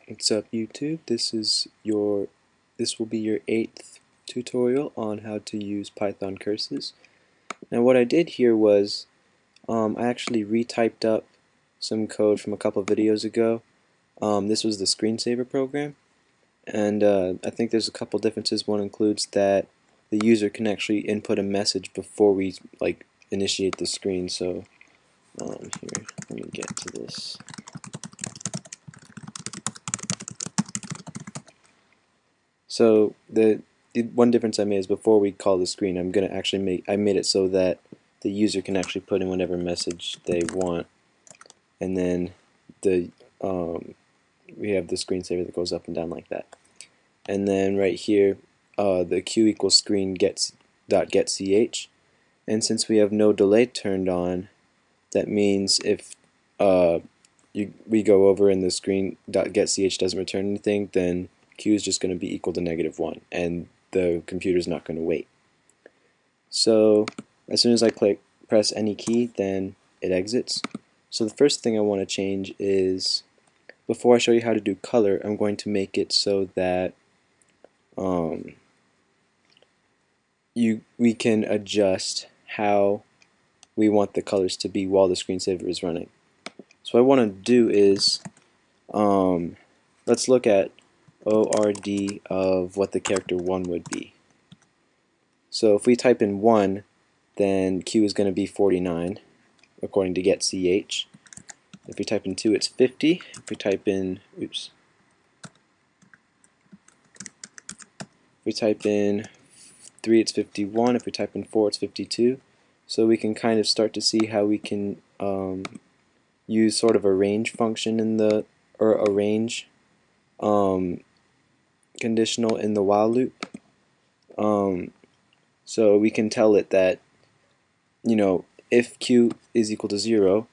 What's up, YouTube? This will be your 8th tutorial on how to use Python curses. Now what I did here was I actually retyped up some code from a couple videos ago. This was the screensaver program, and I think there's a couple differences. One includes that the user can actually input a message before we initiate the screen. So here, let me get to this. So the one difference I made is before we call the screen, I made it so that the user can actually put in whatever message they want, and then we have the screensaver that goes up and down like that. And then right here, the q equals screen .getch, and since we have no delay turned on, that means if we go over and the screen.getch doesn't return anything, then q is just going to be equal to -1, and the computer's not going to wait. So as soon as I press any key, then it exits. So the first thing I want to change is, before I show you how to do color, I'm going to make it so that we can adjust how we want the colors to be while the screensaver is running. So what I want to do is, let's look at ORD of what the character 1 would be. So if we type in 1, then Q is going to be 49 according to getch. If we type in 2, it's 50. If we type in 3, it's 51. If we type in 4, it's 52. So we can kind of start to see how we can use sort of a range function or a range conditional in the while loop. So we can tell it that, if Q is equal to 0,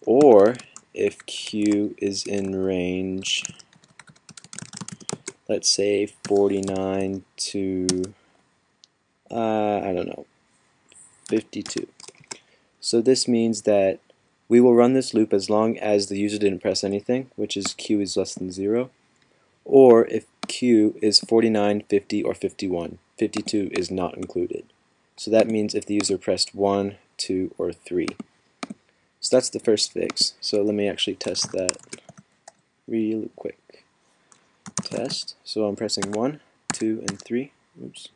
or if Q is in range, let's say 49 to, I don't know, 52. So this means that we will run this loop as long as the user didn't press anything, which is Q is less than 0, or if Q is 49, 50, or 51. 52 is not included. So that means if the user pressed 1, 2, or 3. So that's the first fix. So let me actually test that real quick. Test. So I'm pressing 1, 2, and 3. Oops.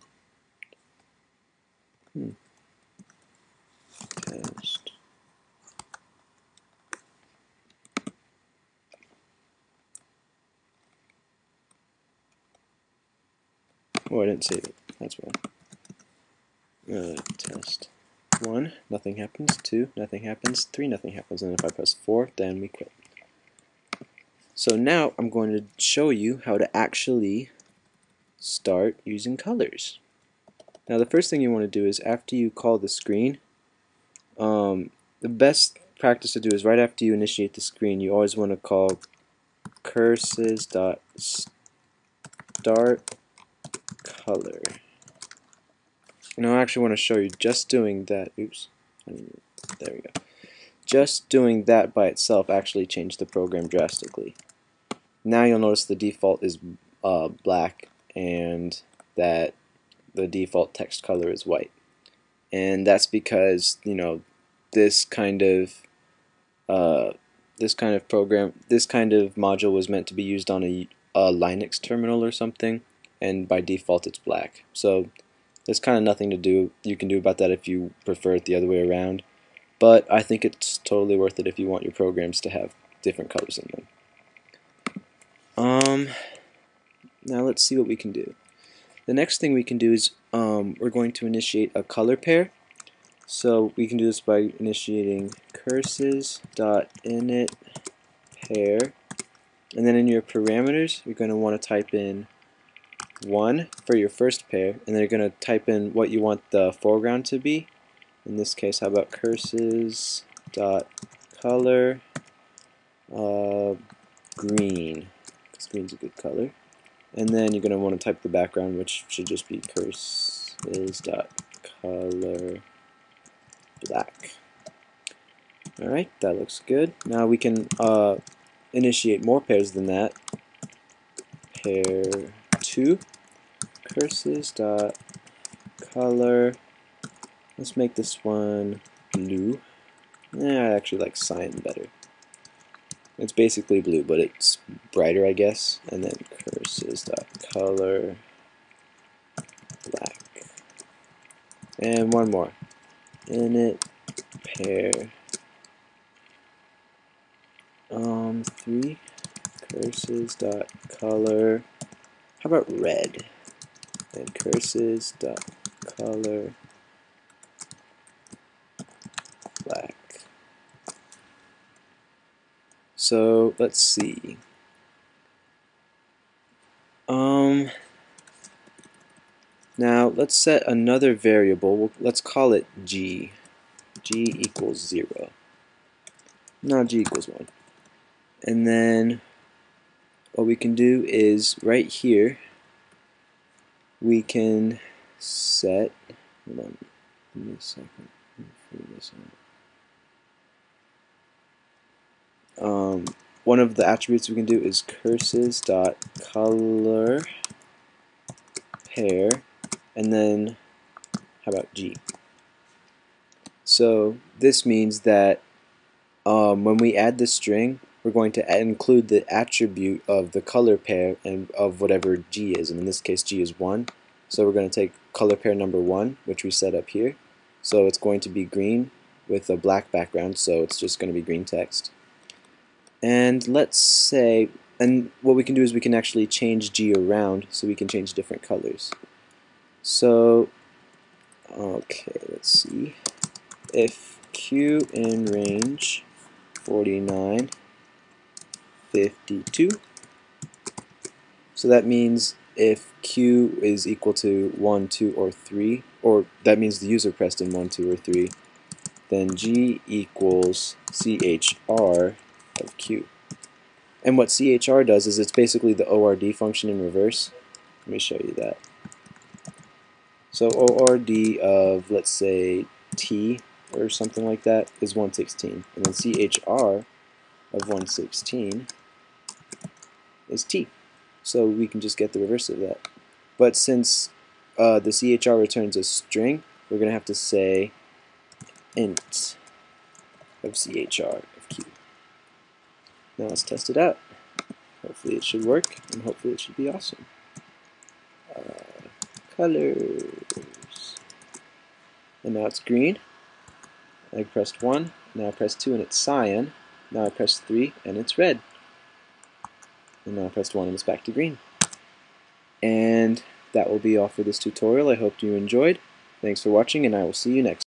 Test. Oh, I didn't save it. That's why. Test 1, nothing happens. 2, nothing happens. 3, nothing happens. And if I press 4, then we quit. So now I'm going to show you how to actually start using colors. Now the first thing you want to do is, after you call the screen, the best practice to do is right after you initiate the screen, you always want to call curses.start color. Now I actually want to show you just doing that. Oops. There we go. Just doing that by itself actually changed the program drastically. Now you'll notice the default is black, and that the default text color is white. And that's because, this kind of module was meant to be used on a Linux terminal or something, and by default it's black. So there's kind of nothing you can do about that if you prefer it the other way around. But I think it's totally worth it if you want your programs to have different colors in them. Now let's see what we can do. The next thing we can do is we're going to initiate a color pair. So we can do this by initiating curses.init pair, and then in your parameters you're going to want to type in 1 for your first pair, and then you're going to type in what you want the foreground to be. In this case, how about curses.color green, because green's a good color. And then you're going to want to type the background, which should just be curses.color black. Alright, that looks good. Now we can initiate more pairs than that. pair 2 curses dot color. Let's make this one blue. I actually like cyan better. It's basically blue, but it's brighter, I guess. And then curses dot color black. And one more. Init pair 3 curses dot color. How about red? And curses dot color black. So let's see. Now let's set another variable. Let's call it g. G equals 0. No, g equals 1. And then what we can do is right here we can set. Hold on, give me a second. Let me figure this out. One of the attributes we can do is curses dot color pair, and then how about G? So this means that when we add the string, we're going to include the attribute of the color pair and of whatever G is, and in this case G is 1. So we're going to take color pair number 1, which we set up here. So it's going to be green with a black background, so it's just going to be green text. And let's say, and what we can do is we can actually change G around so we can change different colors. So, okay, let's see. If Q in range 49, 52, so that means if Q is equal to 1, 2, or 3, or that means the user pressed in 1, 2, or 3, then G equals CHR of Q. And what CHR does is it's basically the ORD function in reverse. Let me show you that. So ORD of, let's say, T or something like that is 116. And then CHR of 116 is T. So we can just get the reverse of that. But since the CHR returns a string, we're going to have to say int of CHR of Q. Now let's test it out. Hopefully it should work, and hopefully it should be awesome. Colors. And now it's green. I pressed 1, now I press 2 and it's cyan. Now I press 3 and it's red. And now I pressed 1 and it's back to green. And that will be all for this tutorial. I hope you enjoyed. Thanks for watching, and I will see you next time.